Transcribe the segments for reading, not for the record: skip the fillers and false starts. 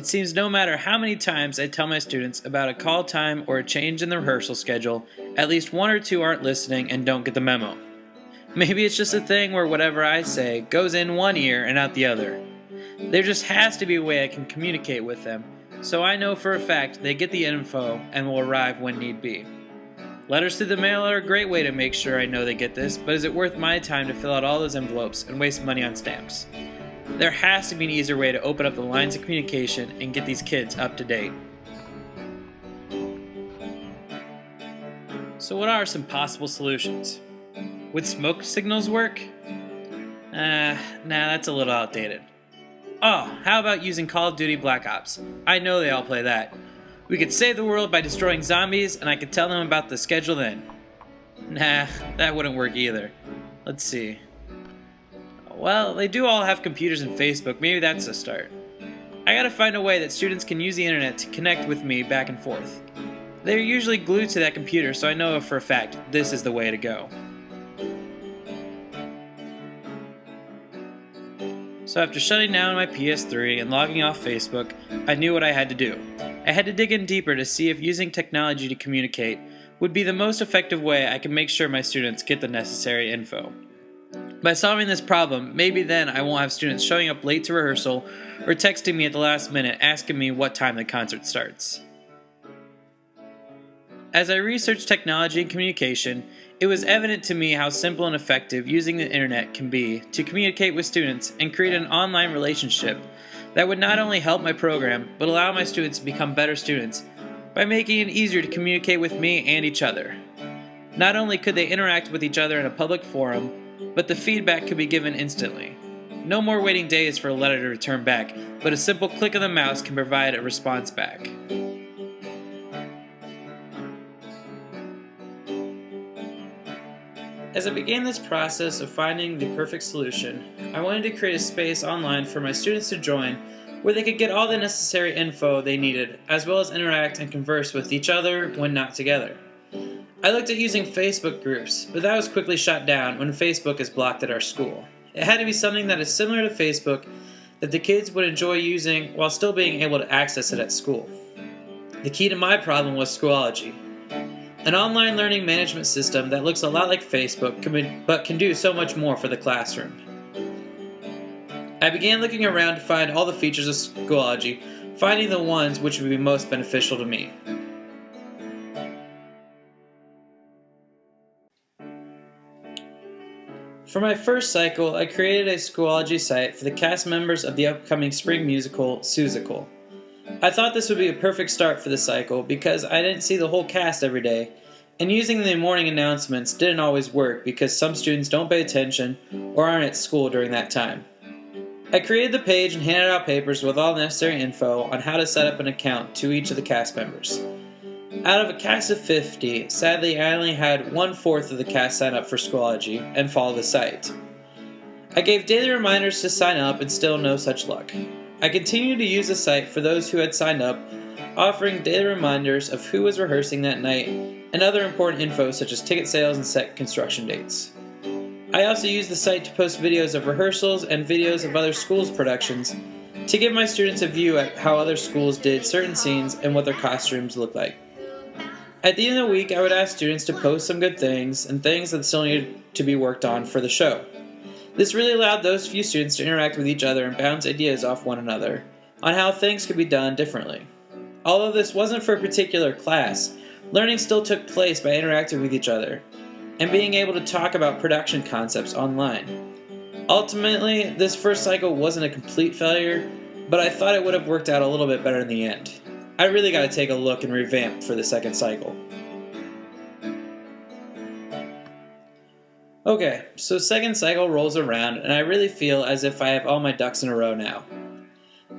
seems no matter how many times I tell my students about a call time or a change in the rehearsal schedule, at least one or two aren't listening and don't get the memo. Maybe it's just a thing where whatever I say goes in one ear and out the other. There just has to be a way I can communicate with them, so I know for a fact they get the info and will arrive when need be. Letters through the mail are a great way to make sure I know they get this, but is it worth my time to fill out all those envelopes and waste money on stamps? There has to be an easier way to open up the lines of communication and get these kids up to date. So what are some possible solutions? Would smoke signals work? Nah, that's a little outdated. Oh, how about using Call of Duty Black Ops? I know they all play that. We could save the world by destroying zombies, and I could tell them about the schedule then. Nah, that wouldn't work either. Let's see. Well, they do all have computers and Facebook, maybe that's a start. I gotta find a way that students can use the internet to connect with me back and forth. They're usually glued to that computer, so I know for a fact this is the way to go. So after shutting down my PS3 and logging off Facebook, I knew what I had to do. I had to dig in deeper to see if using technology to communicate would be the most effective way I can make sure my students get the necessary info. By solving this problem, maybe then I won't have students showing up late to rehearsal or texting me at the last minute asking me what time the concert starts. As I researched technology and communication, it was evident to me how simple and effective using the internet can be to communicate with students and create an online relationship that would not only help my program, but allow my students to become better students by making it easier to communicate with me and each other. Not only could they interact with each other in a public forum, but the feedback could be given instantly. No more waiting days for a letter to return back, but a simple click of the mouse can provide a response back. As I began this process of finding the perfect solution, I wanted to create a space online for my students to join where they could get all the necessary info they needed, as well as interact and converse with each other when not together. I looked at using Facebook groups, but that was quickly shot down when Facebook is blocked at our school. It had to be something that is similar to Facebook that the kids would enjoy using while still being able to access it at school. The key to my problem was Schoology, an online learning management system that looks a lot like Facebook but can do so much more for the classroom. I began looking around to find all the features of Schoology, finding the ones which would be most beneficial to me. For my first cycle, I created a Schoology site for the cast members of the upcoming spring musical, Seussical. I thought this would be a perfect start for the cycle because I didn't see the whole cast every day, and using the morning announcements didn't always work because some students don't pay attention or aren't at school during that time. I created the page and handed out papers with all necessary info on how to set up an account to each of the cast members. Out of a cast of 50, sadly I only had 1/4 of the cast sign up for Schoology and follow the site. I gave daily reminders to sign up and still no such luck. I continued to use the site for those who had signed up, offering daily reminders of who was rehearsing that night and other important info such as ticket sales and set construction dates. I also used the site to post videos of rehearsals and videos of other schools' productions to give my students a view at how other schools did certain scenes and what their costumes looked like. At the end of the week, I would ask students to post some good things and things that still needed to be worked on for the show. This really allowed those few students to interact with each other and bounce ideas off one another on how things could be done differently. Although this wasn't for a particular class, learning still took place by interacting with each other and being able to talk about production concepts online. Ultimately, this first cycle wasn't a complete failure, but I thought it would have worked out a little bit better in the end. I really got to take a look and revamp for the second cycle. Okay, so second cycle rolls around and I really feel as if I have all my ducks in a row now.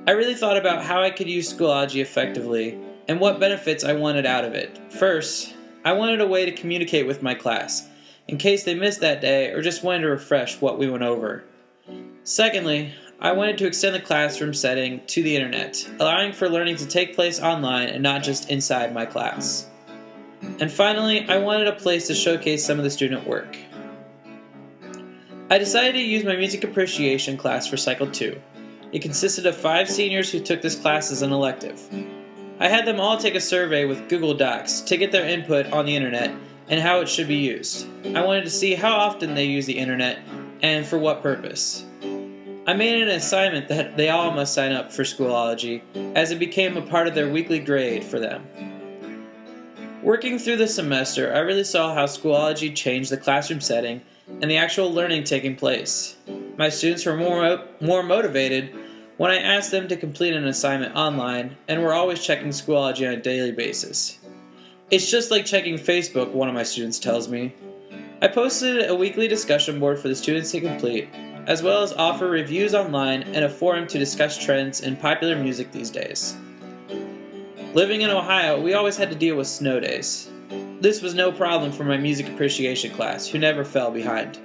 I really thought about how I could use Schoology effectively and what benefits I wanted out of it. First, I wanted a way to communicate with my class, in case they missed that day or just wanted to refresh what we went over. Secondly, I wanted to extend the classroom setting to the internet, allowing for learning to take place online and not just inside my class. And finally, I wanted a place to showcase some of the student work. I decided to use my music appreciation class for Cycle 2. It consisted of 5 seniors who took this class as an elective. I had them all take a survey with Google Docs to get their input on the internet and how it should be used. I wanted to see how often they use the internet and for what purpose. I made an assignment that they all must sign up for Schoology, as it became a part of their weekly grade for them. Working through the semester, I really saw how Schoology changed the classroom setting and the actual learning taking place. My students were more motivated when I asked them to complete an assignment online, and were always checking Schoology on a daily basis. It's just like checking Facebook, one of my students tells me. I posted a weekly discussion board for the students to complete, as well as offer reviews online and a forum to discuss trends in popular music these days. Living in Ohio, we always had to deal with snow days. This was no problem for my music appreciation class, who never fell behind.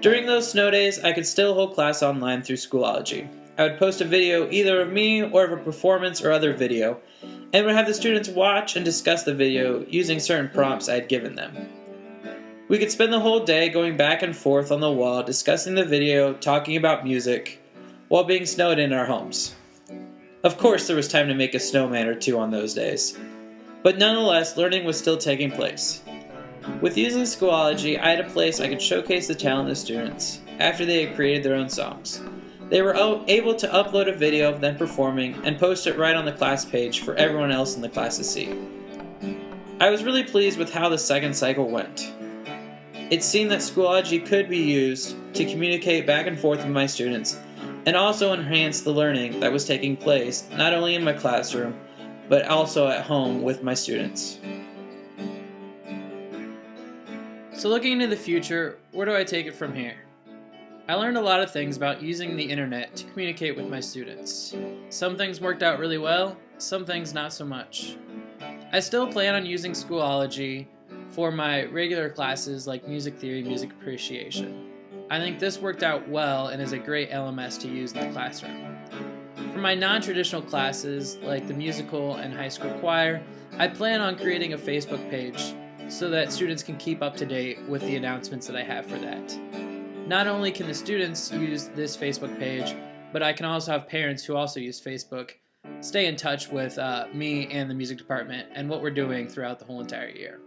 During those snow days, I could still hold class online through Schoology. I would post a video either of me or of a performance or other video, and would have the students watch and discuss the video using certain prompts I had given them. We could spend the whole day going back and forth on the wall discussing the video, talking about music, while being snowed in our homes. Of course there was time to make a snowman or two on those days, but nonetheless learning was still taking place. With using Schoology, I had a place I could showcase the talent of students after they had created their own songs. They were able to upload a video of them performing and post it right on the class page for everyone else in the class to see. I was really pleased with how the second cycle went. It seemed that Schoology could be used to communicate back and forth with my students and also enhance the learning that was taking place not only in my classroom but also at home with my students. So looking into the future, where do I take it from here? I learned a lot of things about using the internet to communicate with my students. Some things worked out really well, some things not so much. I still plan on using Schoology for my regular classes like music theory, music appreciation. I think this worked out well and is a great LMS to use in the classroom. For my non-traditional classes like the musical and high school choir, I plan on creating a Facebook page so that students can keep up to date with the announcements that I have for that. Not only can the students use this Facebook page, but I can also have parents who also use Facebook stay in touch with me and the music department and what we're doing throughout the whole entire year.